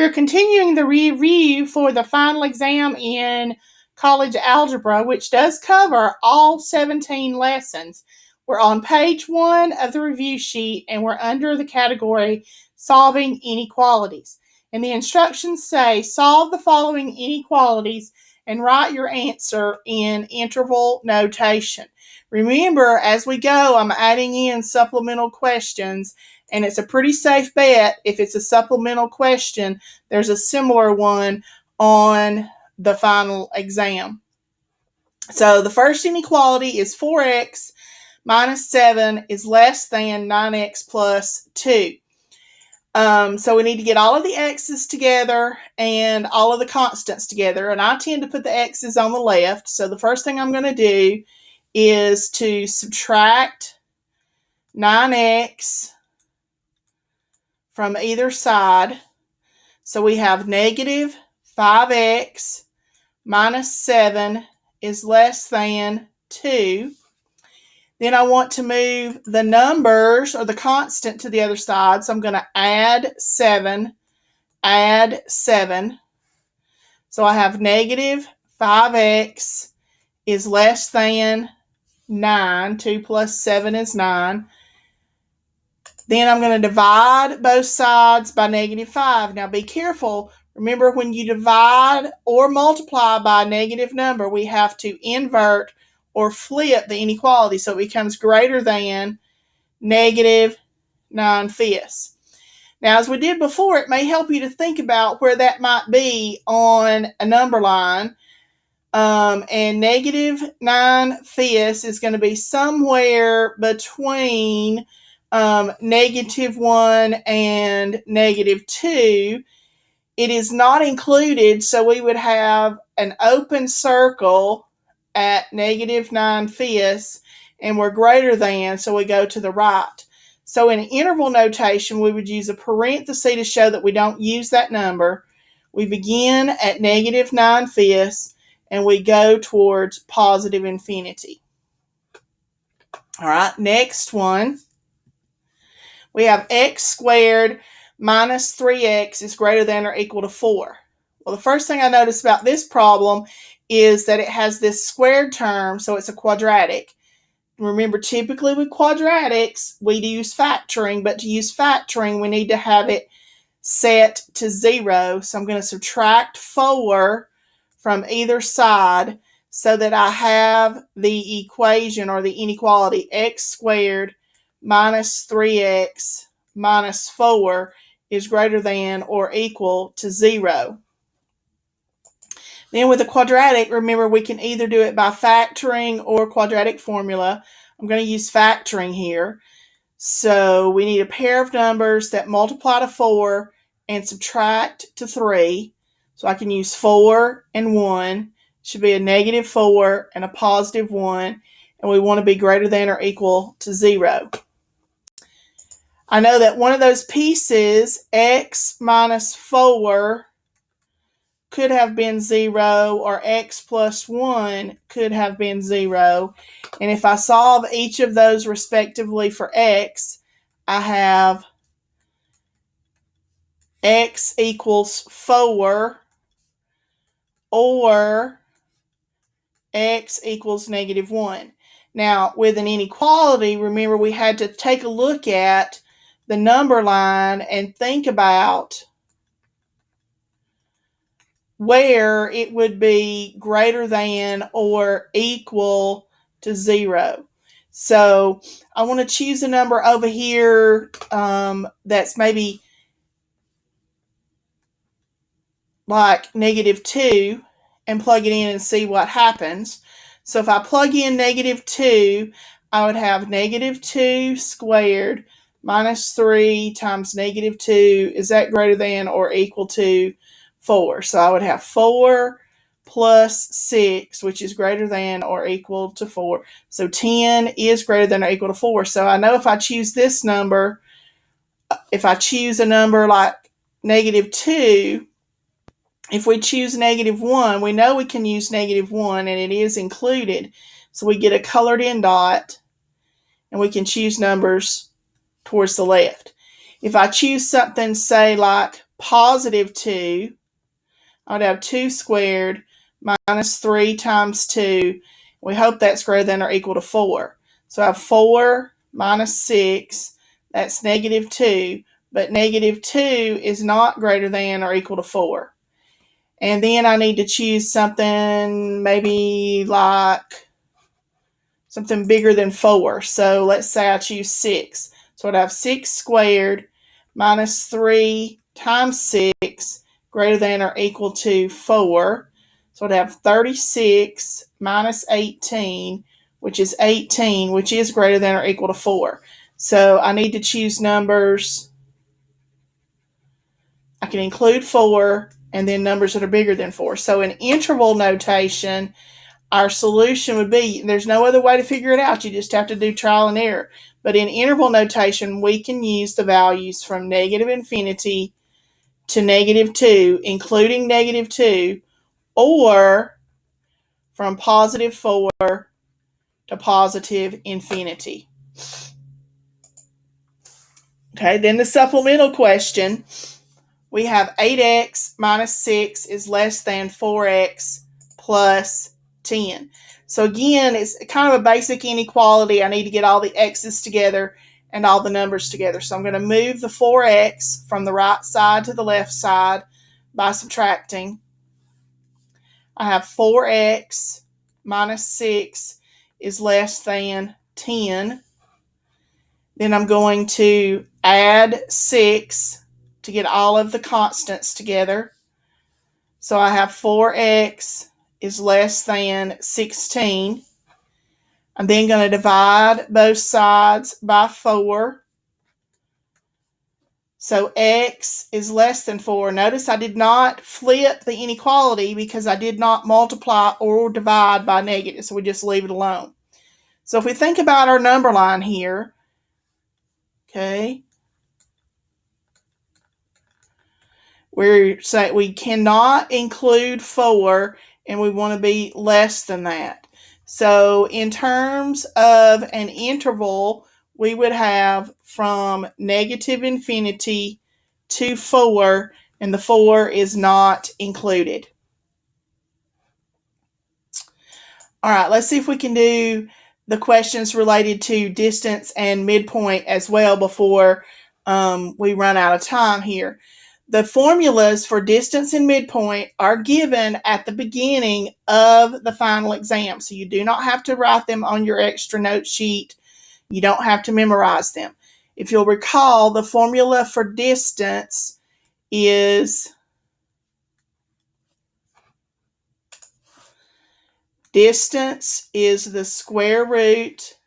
we're continuing the review for the final exam in college algebra, which does cover all 17 lessons. We're on page 1 of the review sheet, and we're under the category Solving Inequalities. And the instructions say, solve the following inequalities and write your answer in interval notation. Remember, as we go, I'm adding in supplemental questions, and it's a pretty safe bet if it's a supplemental question, there's a similar one on the final exam. So the first inequality is 4x minus 7 is less than 9x plus 2. So we need to get all of the x's together and all of the constants together. And I tend to put the x's on the left. So the first thing I'm going to do is to subtract 9x from either side. So we have negative 5x minus 7 is less than 2. Then I want to move the numbers or the constant to the other side. So I'm going to add 7. So I have negative 5x is less than 9. 2 plus 7 is 9. Then I'm going to divide both sides by negative 5. Now be careful. Remember, when you divide or multiply by a negative number, we have to invert or flip the inequality so it becomes greater than negative 9/5. Now, as we did before, it may help you to think about where that might be on a number line. And negative 9/5 is going to be somewhere between negative 1 and negative 2. It is not included, so we would have an open circle at negative 9/5, and we're greater than, so we go to the right. So in interval notation, we would use a parenthesis to show that we don't use that number. We begin at negative 9/5, and we go towards positive infinity. All right, next one. We have x squared minus 3x is greater than or equal to 4. Well, the first thing I notice about this problem is that it has this squared term, so it's a quadratic. Remember, typically with quadratics, we use factoring, but to use factoring, we need to have it set to 0. So I'm going to subtract 4 from either side so that I have the equation or the inequality x squared minus 3x minus 4 is greater than or equal to 0. Then with a quadratic, remember, we can either do it by factoring or quadratic formula. I'm going to use factoring here. So we need a pair of numbers that multiply to 4 and subtract to 3. So I can use 4 and 1. It should be a negative 4 and a positive 1. And we want to be greater than or equal to 0. I know that one of those pieces, x minus 4, could have been 0, or x plus 1 could have been 0. And if I solve each of those respectively for x, I have x equals 4 or x equals negative 1. Now, with an inequality, remember, we had to take a look at the number line and think about where it would be greater than or equal to 0. So I want to choose a number over here that's maybe like negative 2 and plug it in and see what happens. So if I plug in negative 2, I would have negative 2 squared minus 3 times negative 2. Is that greater than or equal to 4? So I would have 4 plus 6, which is greater than or equal to 4. So 10 is greater than or equal to 4. So I know if I choose this number, if I choose a number like negative 2, if we choose negative 1, we know we can use negative 1, and it is included. So we get a colored in dot, and we can choose numbers towards the left. If I choose something, say, like positive 2, I would have 2 squared minus 3 times 2. We hope that's greater than or equal to 4. So I have 4 minus 6, that's negative 2, but negative 2 is not greater than or equal to 4. And then I need to choose something maybe like something bigger than 4. So let's say I choose 6. So I'd have 6 squared minus 3 times 6 greater than or equal to 4. So I'd have 36 minus 18, which is 18, which is greater than or equal to 4. So I need to choose numbers. I can include 4 and then numbers that are bigger than 4. So in interval notation, our solution would be, there's no other way to figure it out. You just have to do trial and error. But in interval notation, we can use the values from negative infinity to negative 2, including negative 2, or from positive 4 to positive infinity. Okay, then the supplemental question, we have 8x minus 6 is less than 4x plus 10. So again, it's kind of a basic inequality. I need to get all the x's together and all the numbers together. So I'm going to move the 4x from the right side to the left side by subtracting. I have 4x minus 6 is less than 10. Then I'm going to add 6 to get all of the constants together. So I have 4x is less than 16. I'm then going to divide both sides by 4. So x is less than 4. Notice I did not flip the inequality because I did not multiply or divide by negative, so we just leave it alone. So if we think about our number line here, okay, we're saying we cannot include 4 and we want to be less than that. So in terms of an interval, we would have from negative infinity to 4, and the 4 is not included. All right, let's see if we can do the questions related to distance and midpoint as well before we run out of time here. The formulas for distance and midpoint are given at the beginning of the final exam, so you do not have to write them on your extra note sheet. You don't have to memorize them. If you'll recall, the formula for distance is the square root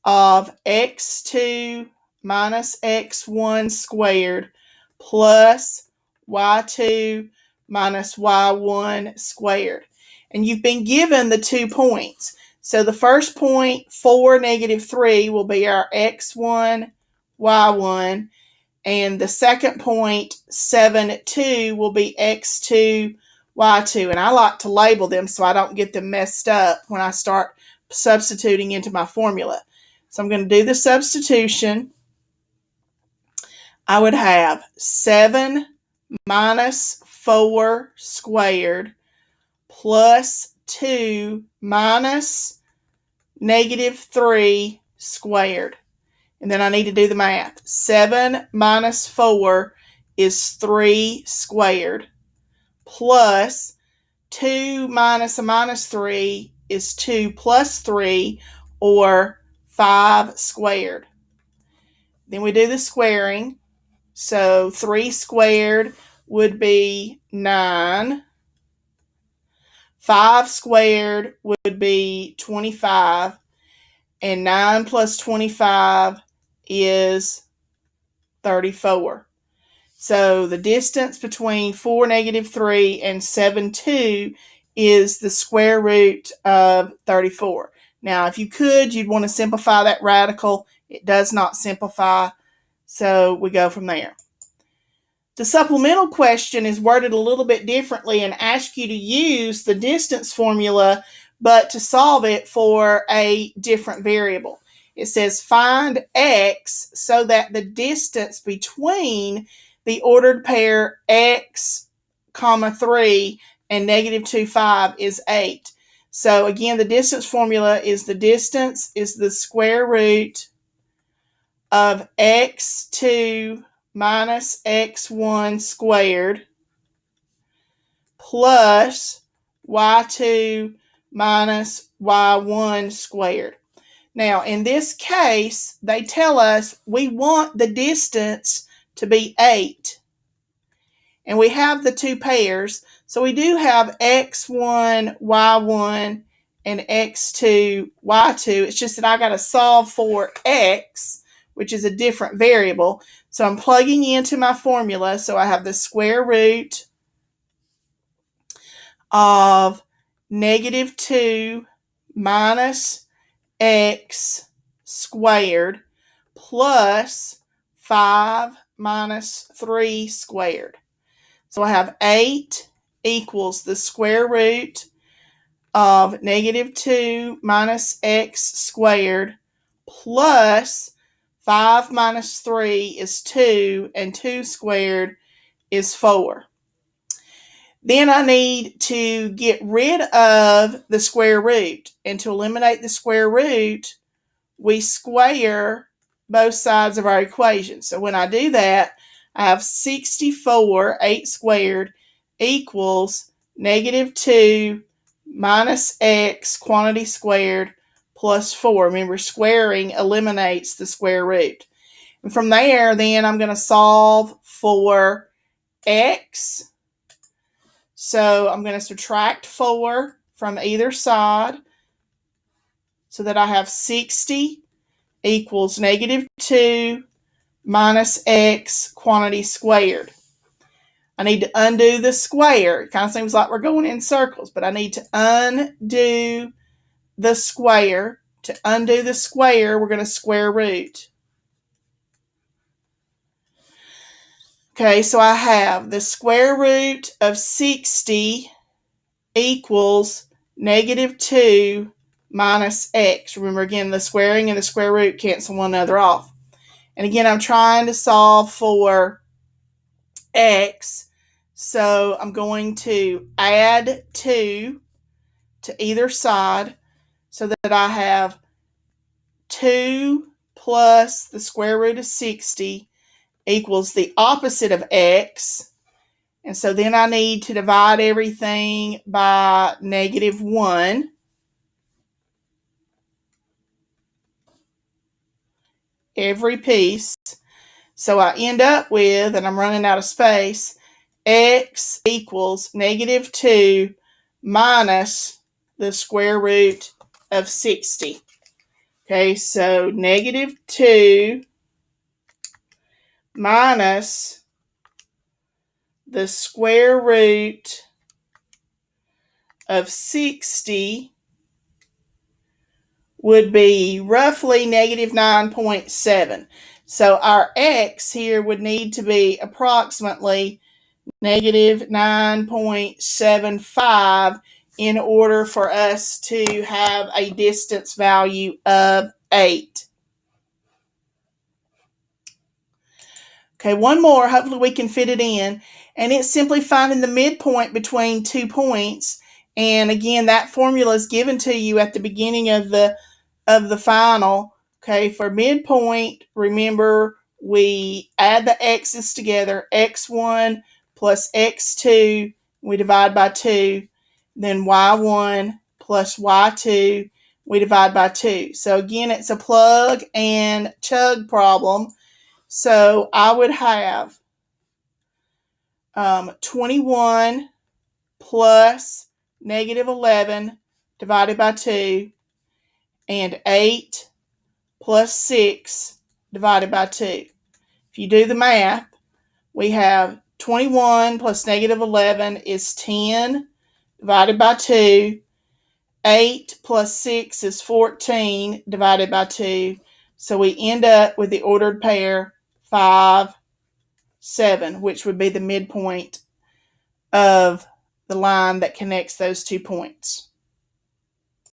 of x2 minus x1 squared plus y2 minus y1 squared. And you've been given the 2 points. So the first point, 4, negative 3, will be our x1, y1. And the second point, 7, 2, will be x2, y2. And I like to label them so I don't get them messed up when I start substituting into my formula. So I'm going to do the substitution. I would have 7 minus 4 squared plus 2 minus negative 3 squared. And then I need to do the math. 7 minus 4 is 3 squared plus 2 minus a minus 3 is 2 plus 3, or 5 squared. Then we do the squaring. So 3 squared would be 9. 5 squared would be 25. And 9 plus 25 is 34. So the distance between 4, negative 3 and 7, 2 is the square root of 34. Now, if you could, you'd want to simplify that radical. It does not simplify. So we go from there. The supplemental question is worded a little bit differently and asks you to use the distance formula, but to solve it for a different variable. It says find x so that the distance between the ordered pair x, comma 3 and negative 2, 5 is 8. So again, the distance formula is the distance is the square root of x2 minus x1 squared plus y2 minus y1 squared. Now, in this case, they tell us we want the distance to be 8. And we have the two pairs. So we do have x1, y1, and x2, y2. It's just that I got to solve for x, which is a different variable. So I'm plugging into my formula. So I have the square root of negative 2 minus x squared plus 5 minus 3 squared. So I have 8 equals the square root of negative 2 minus x squared plus 5 minus 3 is 2, and 2 squared is 4. Then I need to get rid of the square root. And to eliminate the square root, we square both sides of our equation. So when I do that, I have 64, 8 squared, equals negative 2 minus x quantity squared plus 4. Remember, squaring eliminates the square root. And from there, then I'm going to solve for x. So I'm going to subtract 4 from either side so that I have 60 equals negative 2 minus x quantity squared. I need to undo the square. It kind of seems like we're going in circles, but I need to undo the square. To undo the square, we're going to square root. Okay, so I have the square root of 60 equals negative 2 minus x. Remember, again, the squaring and the square root cancel one another off. And again, I'm trying to solve for x. So I'm going to add 2 to either side so that I have 2 plus the square root of 60 equals the opposite of x. And so then I need to divide everything by negative 1. Every piece. So I end up with, and I'm running out of space, x equals negative 2 minus the square root of 60. Okay, so negative 2 minus the square root of 60 would be roughly negative 9.7. So our x here would need to be approximately negative 9.75 in order for us to have a distance value of 8. Okay, one more. Hopefully we can fit it in. And it's simply finding the midpoint between 2 points. And again, that formula is given to you at the beginning of the final. Okay, for midpoint, remember we add the x's together, x1 plus x2, we divide by 2, then y1 plus y2, we divide by 2. So again, it's a plug and chug problem. So I would have 21 plus negative 11 divided by 2, and 8 plus 6 divided by 2. If you do the math, we have 21 plus negative 11 is 10 divided by 2. 8 plus 6 is 14 divided by 2. So we end up with the ordered pair 5, 7, which would be the midpoint of the line that connects those 2 points.